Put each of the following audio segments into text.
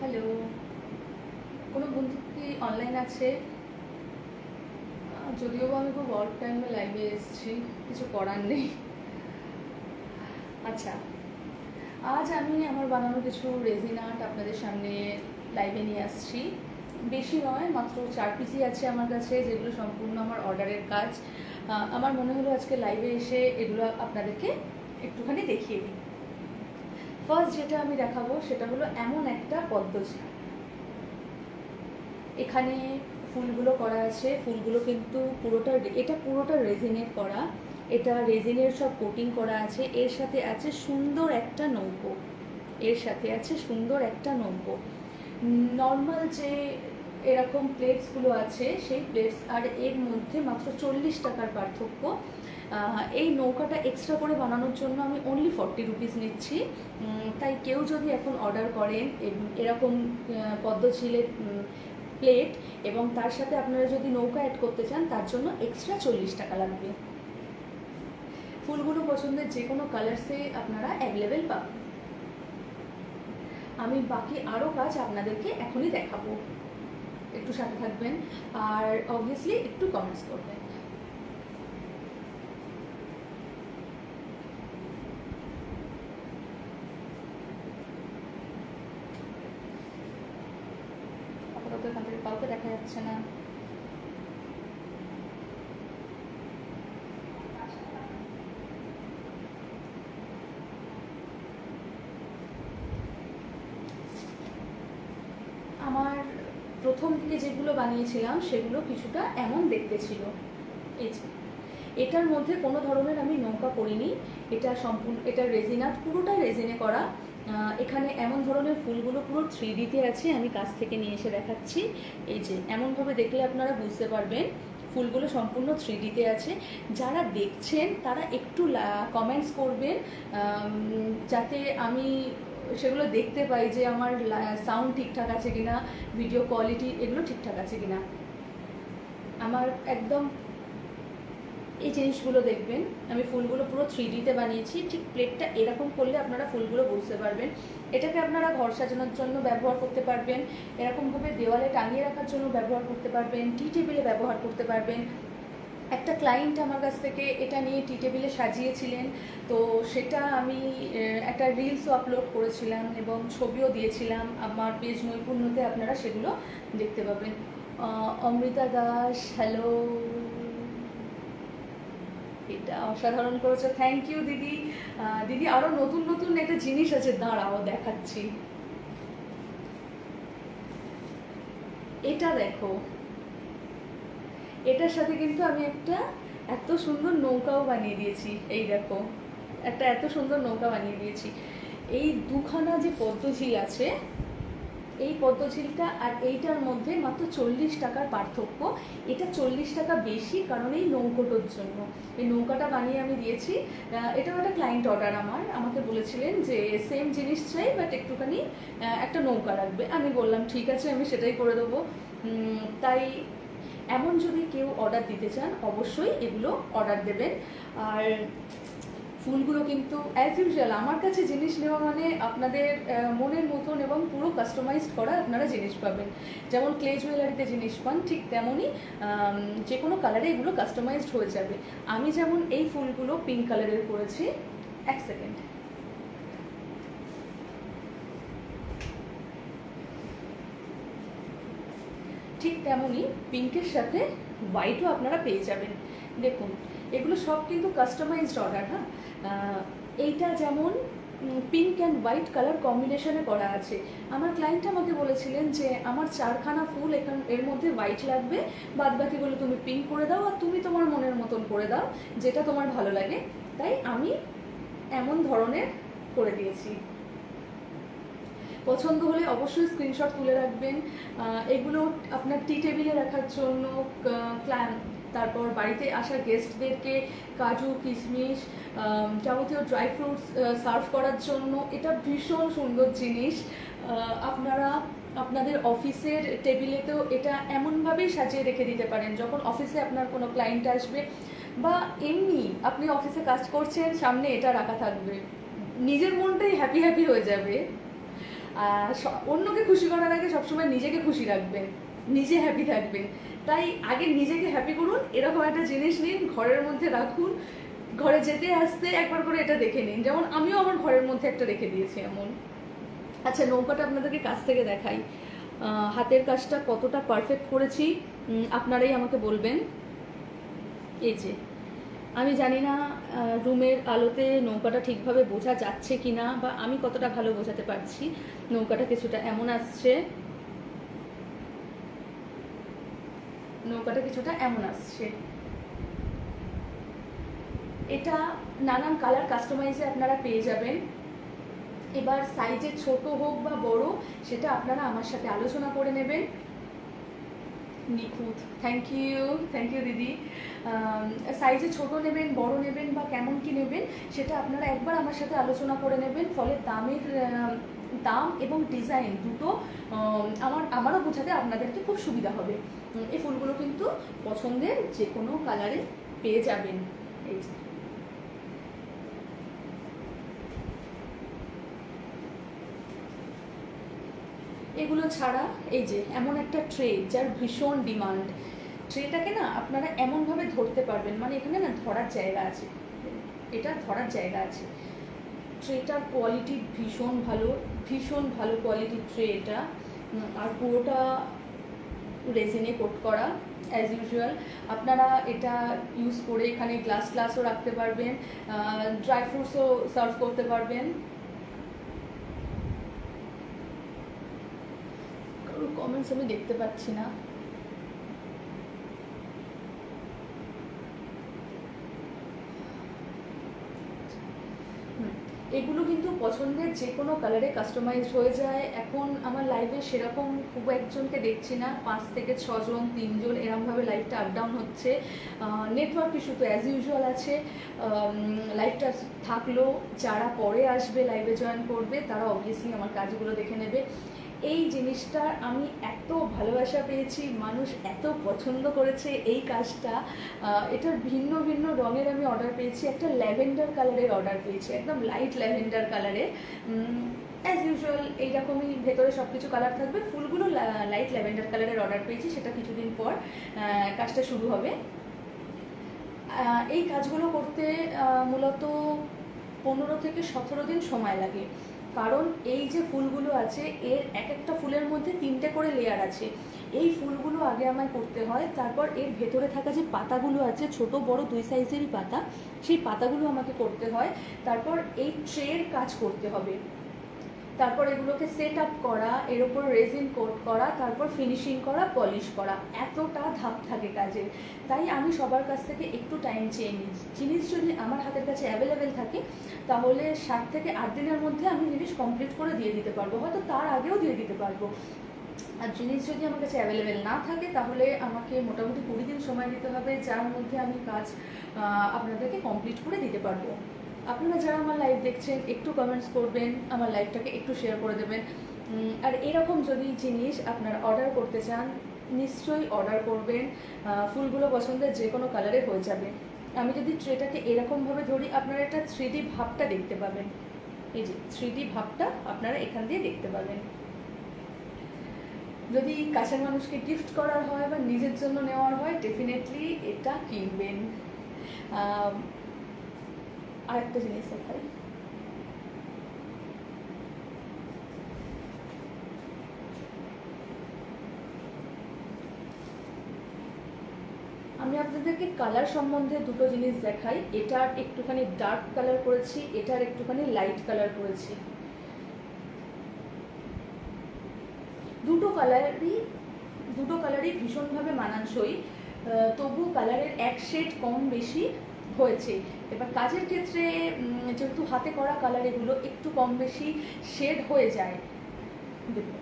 Hello, কোনো বন্ধু কি অনলাইন আছে? যদিও বা আমি খুব অড টাইমে লাইভে এসেছি, কিছু করার নেই। আচ্ছা, আজ আমি আমার বানানো কিছু রেজিন আর্ট আপনাদের সামনে লাইভে নিয়ে আসছি। বেশি নয়, মাত্র 4 পিসই আছে আমার কাছে, যেগুলো সম্পূর্ণ আমার অর্ডারের কাজ। আমার মনে হলো আজকে লাইভে এসে এগুলো আপনাদেরকে একটুখানি দেখিয়ে দিই। ফার্স্ট যেটা আমি দেখাবো সেটা হলো এমন একটা পদ্মজা। এখানে ফুলগুলো করা আছে, ফুলগুলো কিন্তু পুরোটা রেজিনের করা। এটা রেজিনের সব কোটিং করা আছে। এর সাথে আছে সুন্দর একটা নৌকো। নর্মাল যে এরকম প্লেটসগুলো আছে সেই প্লেটস আর এর মধ্যে মাত্র 40 টাকার পার্থক্য। এই নৌকাটা এক্সট্রা করে বানানোর জন্য আমি অনলি 40 রুপিস নিচ্ছি। তাই কেউ যদি এখন অর্ডার করেন এরকম পদ্মঝিলের প্লেট এবং তার সাথে আপনারা যদি নৌকা অ্যাড করতে চান, তার জন্য এক্সট্রা 40 টাকা লাগবে। ফুলগুলো পছন্দের যে কোনো কালার্সে আপনারা অ্যাভেলেবেল পাবেন। আমি বাকি আরও কাজ আপনাদেরকে এখনই দেখাবো, একটু সাথে থাকবেন আর অবভিয়াসলি একটু কমেন্টস করবেন। আপাতত এখান থেকে কাউকে দেখা যাচ্ছে না। আমার প্রথম দিকে যেগুলো বানিয়েছিলাম সেগুলো কিছুটা এমন দেখতে ছিল। এই যে এটার মধ্যে কোনো ধরনের আমি নৌকা করিনি। এটা রেজিন আর্ট, পুরোটা রেজিনে করা। এখানে এমন ধরনের ফুলগুলো পুরো 3Dতে আছে। আমি কাছ থেকে নিয়ে এসে দেখাচ্ছি। এই যে এমনভাবে দেখলে আপনারা বুঝতে পারবেন ফুলগুলো সম্পূর্ণ 3Dতে আছে। যারা দেখছেন তারা একটু কমেন্টস করবেন, যাতে আমি সেগুলো দেখতে পাই যে আমার সাউন্ড ঠিকঠাক আছে কিনা, ভিডিও কোয়ালিটি এগুলো ঠিকঠাক আছে কিনা। আমার একদম এই জিনিসগুলো দেখবেন, আমি ফুলগুলো পুরো 3Dতে বানিয়েছি। ঠিক প্লেটটা এরকম করলে আপনারা ফুলগুলো বুঝতে পারবেন। এটাকে আপনারা ঘর সাজানোর জন্য ব্যবহার করতে পারবেন, এরকমভাবে দেওয়ালে টাঙিয়ে রাখার জন্য ব্যবহার করতে পারবেন, টি টেবিলে ব্যবহার করতে পারবেন। একটা ক্লায়েন্ট আমার কাছ থেকে এটা নিয়ে টি টেবিলে সাজিয়েছিলেন, তো সেটা আমি একটা রিলসও আপলোড করেছিলাম এবং ছবিও দিয়েছিলাম। আমার পেজ নৈপুণ্যতে আপনারা সেগুলো দেখতে পাবেন। অমৃতা দাস, হ্যালো, এটা অসাধারণ করেছো, থ্যাংক ইউ দিদি। দিদি আরও নতুন নতুন একটা জিনিস আছে, দাঁড়াও দেখাচ্ছি। এটা দেখো, এটার সাথে কিন্তু আমি একটা এত সুন্দর নৌকাও বানিয়ে দিয়েছি। এই দেখো, একটা এত সুন্দর নৌকা বানিয়ে দিয়েছি। এই দুখানা যে পদ্মঝিল আছে, এই পদ্মঝিলটা আর এইটার মধ্যে মাত্র 40 টাকার পার্থক্য। এটা 40 টাকা বেশি কারণ এই নৌকোটোর জন্য। এই নৌকাটা বানিয়ে আমি দিয়েছি। এটাও একটা ক্লায়েন্ট অর্ডার। আমাকে বলেছিলেন যে সেম জিনিস চাই, বাট একটুখানি একটা নৌকা লাগবে। আমি বললাম ঠিক আছে, আমি সেটাই করে দেবো। তাই এমন যদি কেউ অর্ডার দিতে চান অবশ্যই এগুলো অর্ডার দেবেন। আর ফুলগুলো কিন্তু অ্যাজ ইউজুয়াল আমার কাছে জিনিস নেওয়া মানে আপনাদের মনের মতন এবং পুরো কাস্টমাইজড করা আপনারা জিনিস পাবেন। যেমন ক্লে জুয়েলারিতে জিনিস পান, ঠিক তেমনই যে কোনো কালারে এগুলো কাস্টমাইজড হয়ে যাবে। আমি যেমন এই ফুলগুলো পিঙ্ক কালারের করেছি, এক সেকেন্ড, ঠিক তেমনই পিঙ্কের সাথে হোয়াইটও আপনারা পেয়ে যাবেন। দেখুন এগুলো সব কিন্তু কাস্টমাইজড অর্ডার। হ্যাঁ, এইটা যেমন পিঙ্ক অ্যান্ড হোয়াইট কালার কম্বিনেশনে করা আছে। আমার ক্লায়েন্ট আমাকে বলেছিলেন যে আমার 4খানা ফুল এর মধ্যে হোয়াইট লাগবে, বাদ বাকিগুলো তুমি পিঙ্ক করে দাও আর তুমি তোমার মনের মতন করে দাও, যেটা তোমার ভালো লাগে। তাই আমি এমন ধরনের করে দিয়েছি। পছন্দ হলে অবশ্যই স্ক্রিনশট তুলে রাখবেন। এগুলো আপনার টি টেবিলে রাখার জন্য, তারপর বাড়িতে আসা গেস্টদেরকে কাজু কিশমিশ যাবতীয় ড্রাই ফ্রুটস সার্ভ করার জন্য এটা ভীষণ সুন্দর জিনিস। আপনারা আপনাদের অফিসের টেবিলেতেও এটা এমনভাবেই সাজিয়ে রেখে দিতে পারেন, যখন অফিসে আপনার কোনো ক্লায়েন্ট আসবে বা এমনি আপনি অফিসে কাজ করছেন, সামনে এটা রাখা থাকবে, নিজের মনটাই হ্যাপি হয়ে যাবে। অন্যকে খুশি করার আগে সবসময় নিজেকে খুশি রাখবেন, নিজে হ্যাপি থাকবেন। তাই আগে নিজেকে হ্যাপি করুন, এরকম একটা জিনিস নিন, ঘরের মধ্যে রাখুন, ঘরে যেতে আসতে একবার করে এটা দেখে নিন। যেমন আমিও আমার ঘরের মধ্যে একটা রেখে দিয়েছি এমন। আচ্ছা, নৌকাটা আপনাদেরকে কাছ থেকে দেখাই। হাতের কাজটা কতটা পারফেক্ট করেছি আপনারাই আমাকে বলবেন। এই যে, আমি জানি না রুমের আলোতে নৌকাটা ঠিকভাবে বোঝা যাচ্ছে কি না, বা আমি কতটা ভালো বোঝাতে পারছি। নৌকাটা কিছুটা এমন আসছে, নৌকাটা কিছুটা এমন আসছে। এটা নানান কালার কাস্টমাইজে আপনারা পেয়ে যাবেন। এবার সাইজে ছোট হোক বা বড়, সেটা আপনারা আমার সাথে আলোচনা করে নেবেন। নিখুঁত, থ্যাংক ইউ দিদি। সাইজে ছোট নেবেন, বড় নেবেন বা কেমন কি নেবেন, সেটা আপনারা একবার আমার সাথে আলোচনা করে নেবেন। ফলে দাম এবং ডিজাইন দুটো আমারও বোঝাতে আপনাদেরকে খুব সুবিধা হবে। এই ফুলগুলো কিন্তু পছন্দের যে কোনো কালারে পেয়ে যাবেন। এই যে, এগুলো ছাড়া এই যে এমন একটা ট্রে যার ভীষণ ডিমান্ড। ট্রেটাকে না আপনারা এমনভাবে ধরতে পারবেন, মানে এখানে না ধরার জায়গা আছে, এটা ধরার জায়গা আছে। ট্রেটার কোয়ালিটি ভীষণ ভালো কোয়ালিটির ট্রে এটা। আর পুরোটা রেজিনে কোট করা অ্যাজ ইউজুয়াল। আপনারা এটা ইউজ করে এখানে গ্লাসও রাখতে পারবেন, ড্রাই ফ্রুটসও সার্ভ করতে পারবেন। কমেন্টস আমি দেখতে পাচ্ছি না। এগুলো কিন্তু পছন্দের যে কোনো কালারে কাস্টমাইজ হয়ে যায়। এখন আমার লাইভে সেরকম খুব একজনকে দেখছি না, 5 থেকে 6 জন, 3 জন এরমভাবে লাইভটা আপ ডাউন হচ্ছে। নেটওয়ার্ক ইস্যু তো অ্যাজ ইউজুয়াল আছে। লাইভটা থাকলেও যারা পরে আসবে লাইভে জয়েন করবে তারা অবভিয়াসলি আমার কাজগুলো দেখে নেবে। এই জিনিসটার আমি এত ভালোবাসা পেয়েছি, মানুষ এত পছন্দ করেছে এই কাজটা। এটার ভিন্ন ভিন্ন রঙের আমি অর্ডার পেয়েছি। একটা ল্যাভেন্ডার কালারের অর্ডার পেয়েছি, একদম লাইট ল্যাভেন্ডার কালারের। অ্যাজ ইউজুয়াল এইরকমই ভেতরে সব কিছু কালার থাকবে। ফুলগুলো লাইট ল্যাভেন্ডার কালারের অর্ডার পেয়েছি, সেটা কিছুদিন পর কাজটা শুরু হবে। এই কাজগুলো করতে মূলত 15 থেকে 17 দিন সময় লাগে। কারণ এই যে ফুলগুলো আছে, এর এক একটা ফুলের মধ্যে 3টে করে লেয়ার আছে। এই ফুলগুলো আগে আমায় করতে হয়, তারপর এর ভেতরে থাকা যে পাতাগুলো আছে, ছোট বড় 2 সাইজেরই পাতা, সেই পাতাগুলো আমাকে করতে হয়। তারপর এই ট্রের কাজ করতে হবে, তারপর এগুলোকে সেট আপ করা, এর ওপর রেজিন কোট করা, তারপর ফিনিশিং করা, পলিশ করা, এতটা ধাপ থাকে কাজের। তাই আমি সবার কাছ থেকে একটু টাইম চেয়ে নিই। জিনিস যদি আমার হাতের কাছে অ্যাভেলেবেল থাকে তাহলে 7 থেকে 8 দিনের মধ্যে আমি জিনিস কমপ্লিট করে দিয়ে দিতে পারবো, হয়তো তার আগেও দিয়ে দিতে পারবো। আর জিনিস যদি আমার কাছে অ্যাভেলেবেল না থাকে তাহলে আমাকে মোটামুটি 20 দিন সময় দিতে হবে, যার মধ্যে আমি কাজ আপনাদেরকে কমপ্লিট করে দিতে পারবো। আপনারা যারা আমার লাইভ দেখছেন একটু কমেন্টস করবেন, আমার লাইভটাকে একটু শেয়ার করে দেবেন। আর এরকম যদি জিনিস আপনারা অর্ডার করতে চান নিশ্চয়ই অর্ডার করবেন। ফুলগুলো পছন্দের যে কোনো কালারে হয়ে যাবে। আমি যদি ট্রেটাকে এরকমভাবে ধরি, আপনারা একটা 3D ভাবটা দেখতে পাবেন। এই যে 3D ভাবটা আপনারা এখান দিয়ে দেখতে পাবেন। যদি কাছের মানুষকে গিফট করার হয় বা নিজের জন্য নেওয়ার হয়, ডেফিনেটলি এটা কিনবেন। আর একটা জিনিস দেখাই, আমি আপনাদেরকে কালার সম্বন্ধে দুটো জিনিস দেখাই। এটার একটুখানি ডার্ক কালার করেছি, এটার একটুখানি লাইট কালার করেছি। দুটো কালারই ভীষণভাবে মানানসই, তবু কালারের এক শেড কম বেশি হয়েছে। এবার কাজের ক্ষেত্রে যেহেতু হাতে করা কালার, এগুলো একটু কম বেশি শেড হয়ে যায়। দেখুন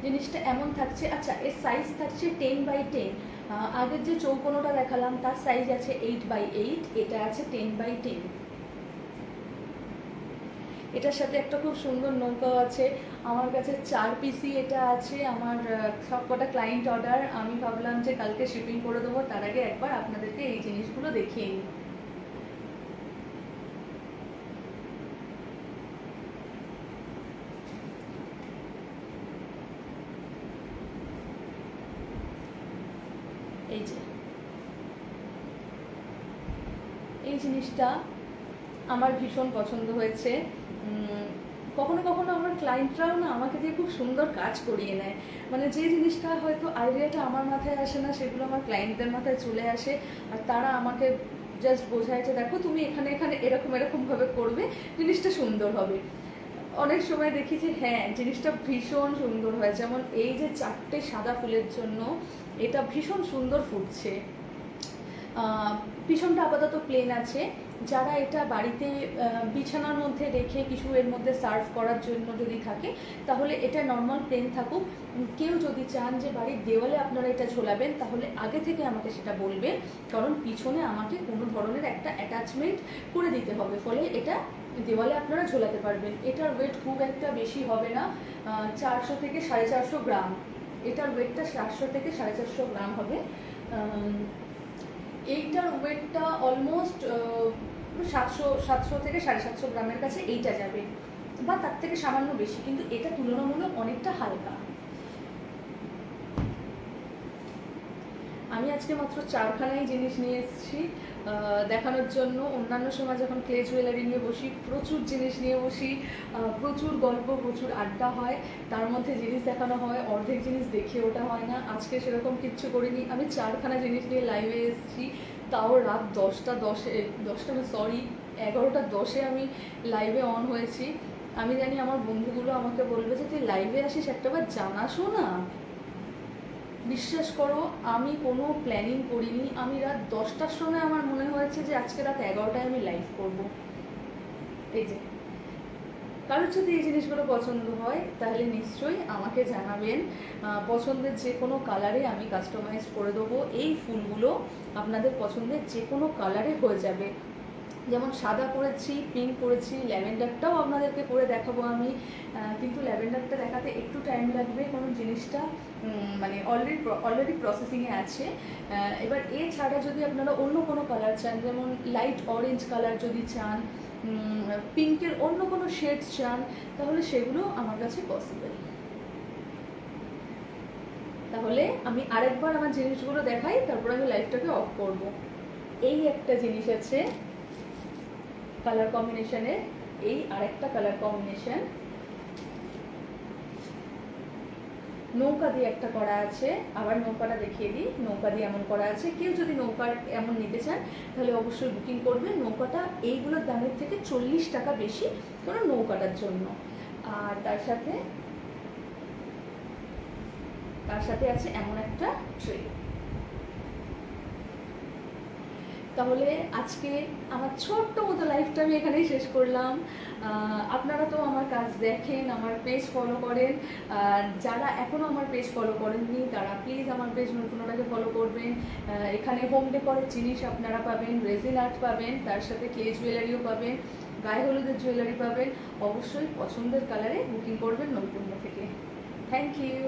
জিনিসটা এমন থাকছে। আচ্ছা, এর সাইজ থাকছে 10x10। আগের যে চৌকোনোটা দেখালাম তার সাইজ আছে 8x8, এটা আছে 10x10। এটার সাথে একটা খুব সুন্দর নৌকাও আছে। আমার কাছে 4 পিসই এটা আছে। আমার সব কটা ক্লায়েন্ট অর্ডার। আমি ভাবলাম যে কালকে শিপিং করে দেবো, তার আগে একবার আপনাদেরকে এই জিনিসগুলো দেখিয়ে নিই। এই জিনিসটা আমার ভীষণ পছন্দ হয়েছে। কখনো কখনো আমার ক্লায়েন্টরাও না আমাকে দিয়ে খুব সুন্দর কাজ করিয়ে নেয়, মানে যে জিনিসটা হয়তো আইডিয়াটা আমার মাথায় আসে না, সেগুলো আমার ক্লায়েন্টদের মাথায় চলে আসে, আর তারা আমাকে জাস্ট বোঝায় যে দেখো তুমি এখানে এখানে এরকম এরকমভাবে করবে, জিনিসটা সুন্দর হবে। অনেক সময় দেখি যে হ্যাঁ জিনিসটা ভীষণ সুন্দর হয়, যেমন এই যে 4টে সাদা ফুলের জন্য এটা ভীষণ সুন্দর ফুটছে। পিছনটা আপাতত প্লেন আছে। যারা এটা বাড়িতে বিছানার মধ্যে রেখে কিছু এর মধ্যে সার্ভ করার জন্য যদি থাকে, তাহলে এটা নর্মাল প্লেন থাকুক। কেউ যদি চান যে বাড়ির দেওয়ালে আপনারা এটা ঝোলাবেন, তাহলে আগে থেকে আমাকে সেটা বলবেন, কারণ পিছনে আমাকে কোনো ধরনের একটা অ্যাটাচমেন্ট করে দিতে হবে, ফলে এটা দেওয়ালে আপনারা ঝোলাতে পারবেন। এটার ওয়েট খুব একটা বেশি হবে না, 400 থেকে 450 গ্রাম। এটার ওয়েটটা 400 থেকে 450 গ্রাম হবে। এইটার ওয়েটটা অলমোস্ট 700 থেকে 750 গ্রামের কাছে এইটা যাবে, বা তার থেকে সামান্য বেশি, কিন্তু এটা তুলনামূলক অনেকটা হালকা। আমি আজকে মাত্র 4খানাই জিনিস নিয়ে এসেছি দেখানোর জন্য। অন্যান্য সময় যখন ক্লে জুয়েলারি নিয়ে বসি, প্রচুর জিনিস নিয়ে বসি, প্রচুর গল্প, প্রচুর আড্ডা হয়, তার মধ্যে জিনিস দেখানো হয়, অর্ধেক জিনিস দেখে ওটা হয় না। আজকে সেরকম কিচ্ছু করিনি, আমি 4খানা জিনিস নিয়ে লাইভে এসেছি, তাও রাত 11:10-এ আমি লাইভে অন হয়েছি। আমি জানি আমার বন্ধুগুলো আমাকে বলবে যে তুই লাইভে আসিস একটাবার জানাসো না। বিশ্বাস করো, আমি কোনো প্ল্যানিং করিনি। আমি রাত 10টার সময় আমার মনে হয়েছে যে আজকে রাত 11টায় আমি লাইভ করব। এই যে কারোর যদি এই জিনিসগুলো পছন্দ হয় তাহলে নিশ্চয়ই আমাকে জানাবেন। পছন্দের যে কোনো কালারে আমি কাস্টমাইজ করে দেবো। এই ফুলগুলো আপনাদের পছন্দের যে কোনো কালারে হয়ে যাবে। যেমন সাদা করেছি, পিঙ্ক করেছি, ল্যাভেন্ডারটাও আপনাদেরকে করে দেখাবো আমি, কিন্তু ল্যাভেন্ডারটা দেখাতে একটু টাইম লাগবে, কারণ জিনিসটা মানে অলরেডি প্রসেসিংয়ে আছে। এবার এছাড়া যদি আপনারা অন্য কোনো কালার চান, যেমন লাইট অরেঞ্জ কালার যদি চান, পিঙ্কের অন্য কোনো শেড চান, তাহলে সেগুলো আমার কাছে পসিবল। তাহলে আমি আরেকবার আমার জিনিসগুলো দেখাই, তারপর আমি লাইভটাকে অফ করব। এই একটা জিনিস আছে কালার কম্বিনেশনের, এই আরেকটা কালার কম্বিনেশন নৌকা দিয়ে একটা করা আছে। আবার নৌকাটা দেখিয়ে দিই, নৌকা দিয়ে এমন করা আছে। কেউ যদি নৌকার এমন নিতে চান তাহলে অবশ্যই বুকিং করবেন। নৌকাটা এইগুলোর দামের থেকে 40 টাকা বেশি কোনো নৌকাটার জন্য। আর তার সাথে আছে এমন একটা ট্রে। তাহলে আজকে আমার ছোট্ট মতো লাইফটা আমি এখানেই শেষ করলাম। আপনারা তো আমার কাজ দেখেন, আমার পেজ ফলো করেন, যারা এখনও আমার পেজ ফলো করেননি তারা প্লিজ আমার পেজ নতুনটাকে ফলো করবেন। এখানে হোম ডেকোরের জিনিস আপনারা পাবেন, রেজিন আর্ট পাবেন, তার সাথে ক্লে জুয়েলারিও পাবেন, গায়ে হলুদের জুয়েলারি পাবেন। অবশ্যই পছন্দের কালারে বুকিং করবেন নৈপুণ্য থেকে। Thank you.